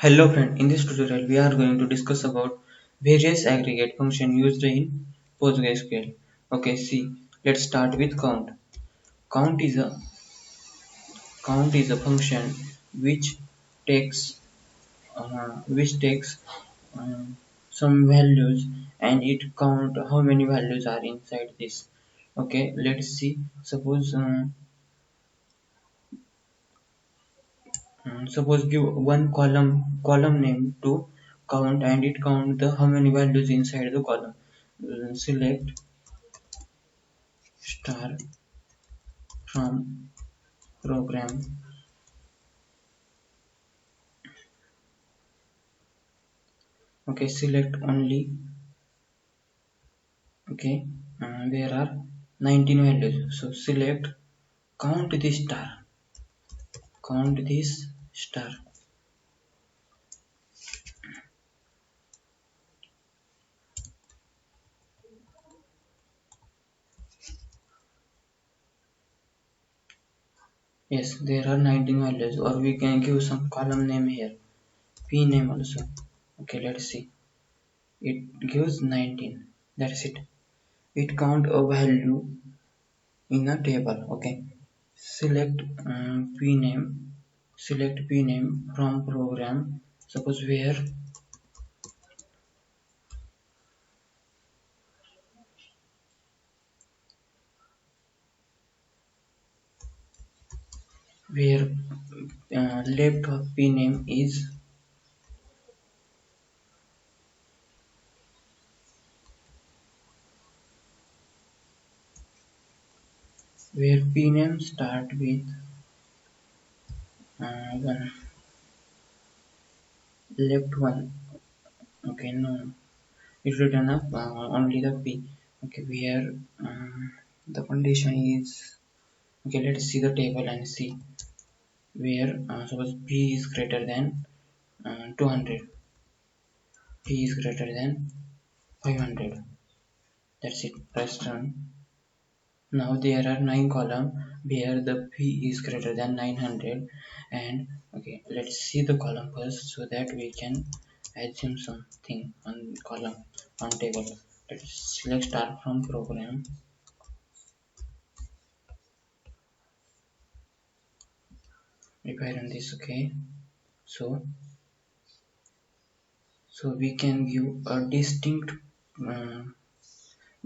Hello friend, in this tutorial we are going to discuss about various aggregate function used in PostgreSQL. Okay, see, let's start with count. Count is a count is a function which takes which takes some values and it count how many values are inside this. Okay, let's see. Suppose give one column name to count and it count the how many values inside the column. Select star from program. Okay, select only. Okay, there are 19 values, so select count this star. Yes, there are 19 values, or we can give some column name here, p name also. Okay, let's see, it gives 19. That's it. It count a value in a table. Okay, select pname. Select pname from program. Suppose where left of pname is where pname start with one, left one. Okay, no, it written up only the p. Okay, where the condition is. Okay, let's see the table and see where suppose p is greater than 200, p is greater than 500. That's it. Press run. Now there are 9 columns where the p is greater than 900. And okay, let's see the column first so that we can assume something on column on table. Let's select start from program. If I run this, okay, so we can give a distinct uh,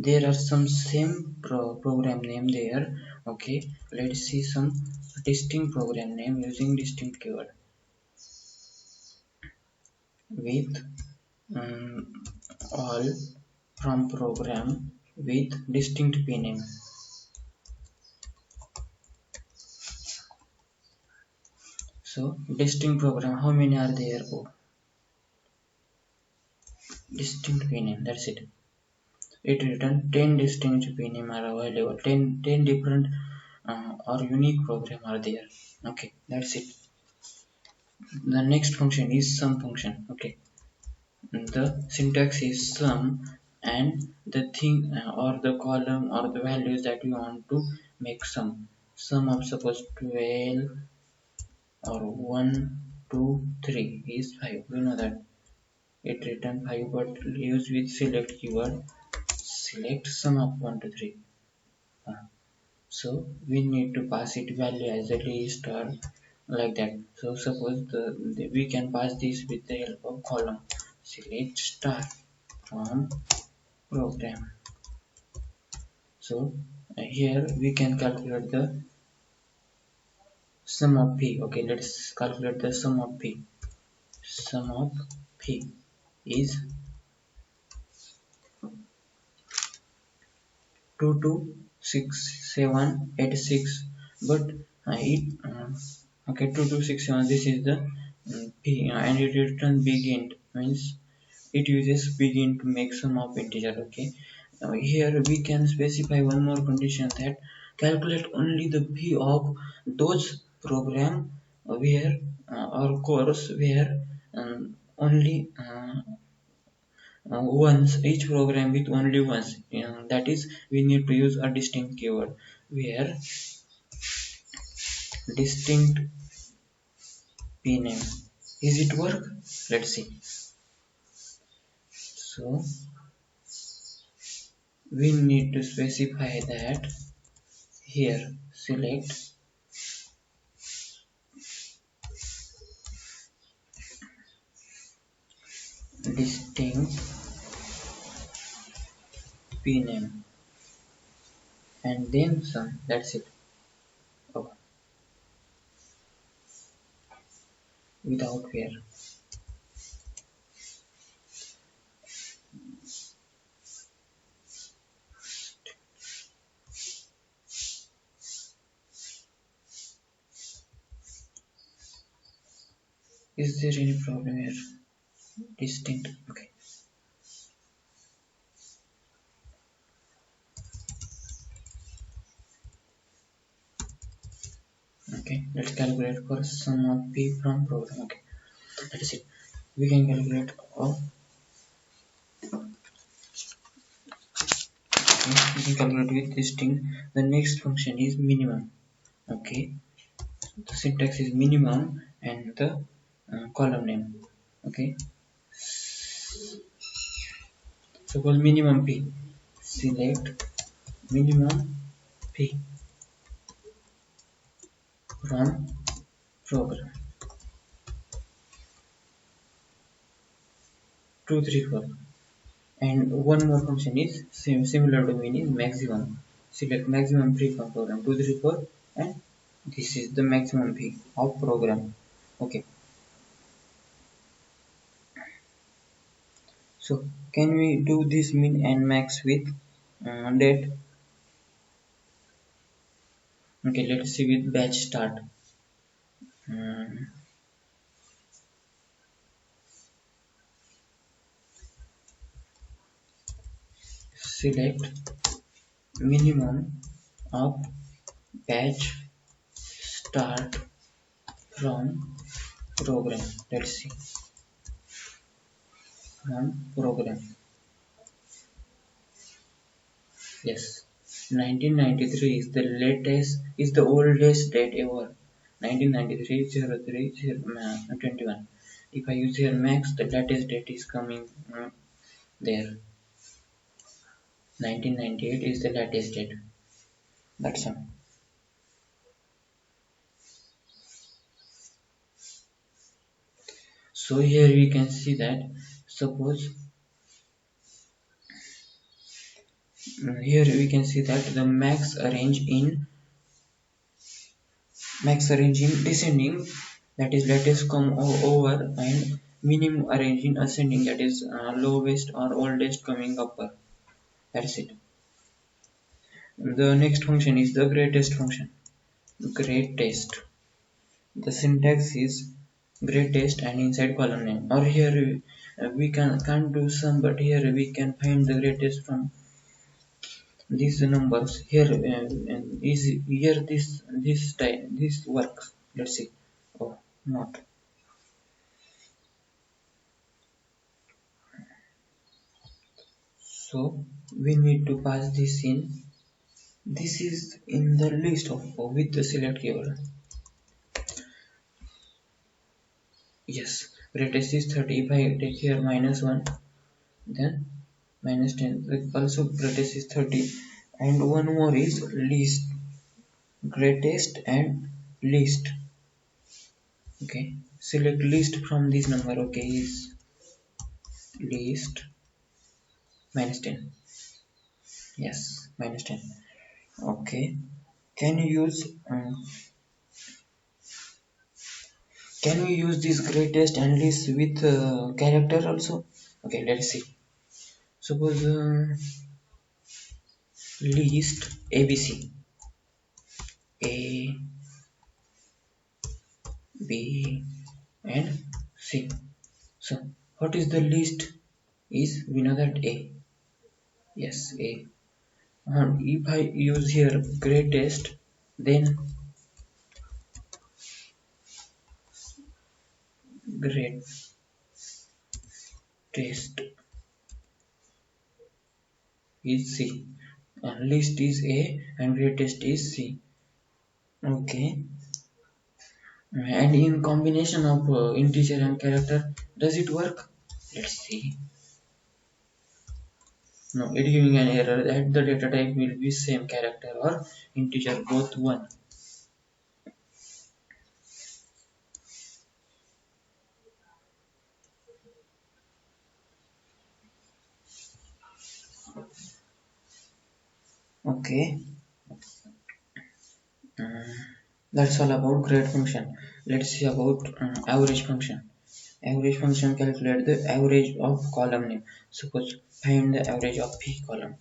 there are some same program name there. Okay, let's see some distinct program name using distinct keyword with all from program with distinct pname. So distinct program, how many are there? Oh, distinct pname, that's it. It written 10 distinct pname are available, 10 different or unique program are there. Okay, that's it. The next function is sum function. Okay, the syntax is sum and the thing or the column or the values that you want to make sum of suppose 12 or 1 2 3 is 5. We know that it return 5, but use with select keyword. Select sum of 1 to 3. So we need to pass it value as a list or like that. So suppose we can pass this with the help of column. Select star from program. So here we can calculate the sum of p. Okay, let's calculate the sum of p. Sum of p is 226786, but it okay, 2267, this is the p and it returns big int, means it uses big int to make sum of integer. Okay, here we can specify one more condition, that calculate only the p of those program where or course where only once, each program with only once. That is, we need to use a distinct keyword where distinct pname. Is it work? Let's see. So we need to specify that here. Select distinct pname and then some. That's it. Oh, without where. Is there any problem here? Distinct. Okay. Okay. Let's calculate for sum of p from program. Okay. That is it. We can calculate. Oh, okay. We can calculate with distinct. The next function is minimum. Okay. The syntax is minimum and the column name. Okay. Suppose minimum p. Select minimum p from program 234, and one more function is similar to mean maximum. Select maximum p from program 234, and this is the maximum p of program. Okay, so can we do this min and max with date? Okay, let's see with batch start. um, Select minimum of batch start from program. Let's see, from program. Yes, 1993 is the latest, is the oldest date ever. 1993 21. If I use here max, the latest date is coming there. 1998 is the latest date. That's all. So here we can see that, suppose here we can see that the max arrange in descending, that is latest come over, and minimum arrange in ascending, that is lowest or oldest coming upper. That's it. The next function is the greatest function. Greatest. The syntax is greatest and inside column name. Or here we can't do sum, but here we can find the greatest from these numbers. Here is here this works. Let's see. Oh, not. So we need to pass this in. This is in the list of with the select keyword. Yes, greatest is 30. If I take here -1, then -10. Also greatest is 30, and one more is least. Greatest and least. Okay, select least from this number. Okay, is least -10. Yes, -10. Okay, can you use can we use this greatest and least with character also? Okay, let's see. Suppose least ABC, A, B, and C. So what is the least? Is we know that A. Yes, A. And if I use here greatest, then greatest is C. And least is A and greatest is C. Okay. And in combination of integer and character, does it work? Let's see. No, it giving an error that the data type will be same character or integer, both one. Okay. Uh, that's all about grade function. Let's see about average function. Average function calculate the average of column name. Suppose find the average of p column,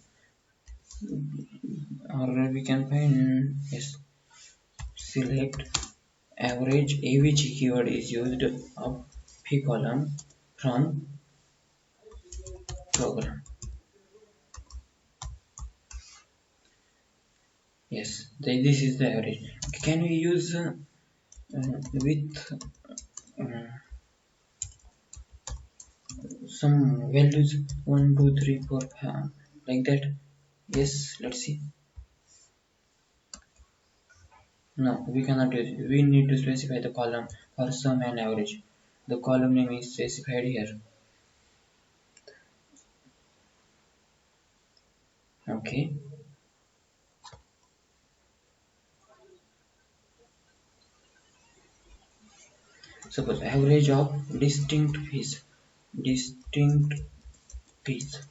or we can find, yes, select average. avg keyword is used of p column from program. Yes, this is the average. Can we use with uh, some values 1 2 3 4 5, like that? Yes, let's see. No, we cannot use it. We need to specify the column for sum and average. The column name is specified here. Okay. Suppose average of distinct fees. Distinct fees.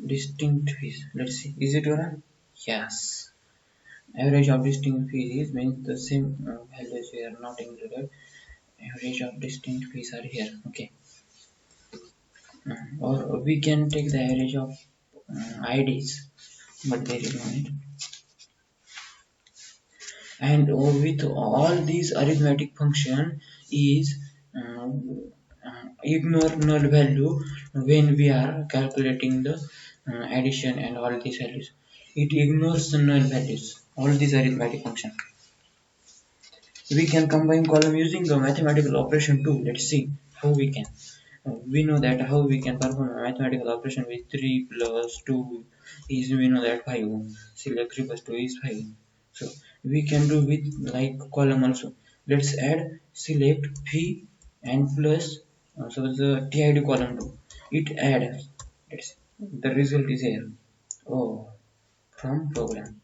Distinct fees. Let's see. Is it right? Yes. Average of distinct fees means the same values here not included. Average of distinct fees are here. Okay. Or we can take the average of IDs, but there is no need. And with all these arithmetic function is uh, ignore null value when we are calculating the addition and all these values. It ignores the null values, all these arithmetic function. We can combine column using the mathematical operation too. Let's see how we can. We know that how we can perform a mathematical operation with 3 plus 2 is, we know that 5. Select 3 plus 2 is 5. So we can do with like column also. Let's add select p and plus so the tid column too. It adds. Let's, the result is here. Oh, from program.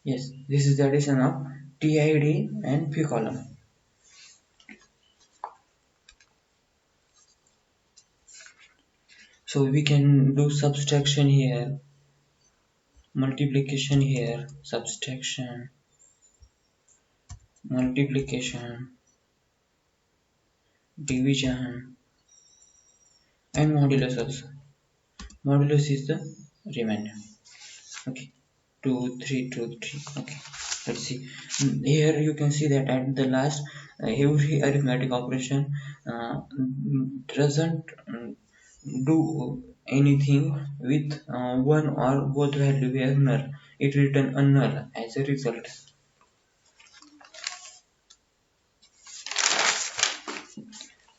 Yes, this is the addition of tid and p column. So we can do subtraction here, multiplication here, subtraction, multiplication, division, and modulus also. Modulus is the remainder. Okay, 2 3 2 3. Okay, let's see. Here you can see that at the last every arithmetic operation doesn't do anything with one or both value were null. It return a null as a result.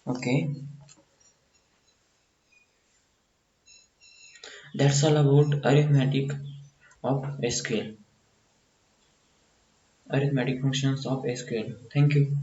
Okay, that's all about arithmetic of SQL. Arithmetic functions of SQL. Thank you.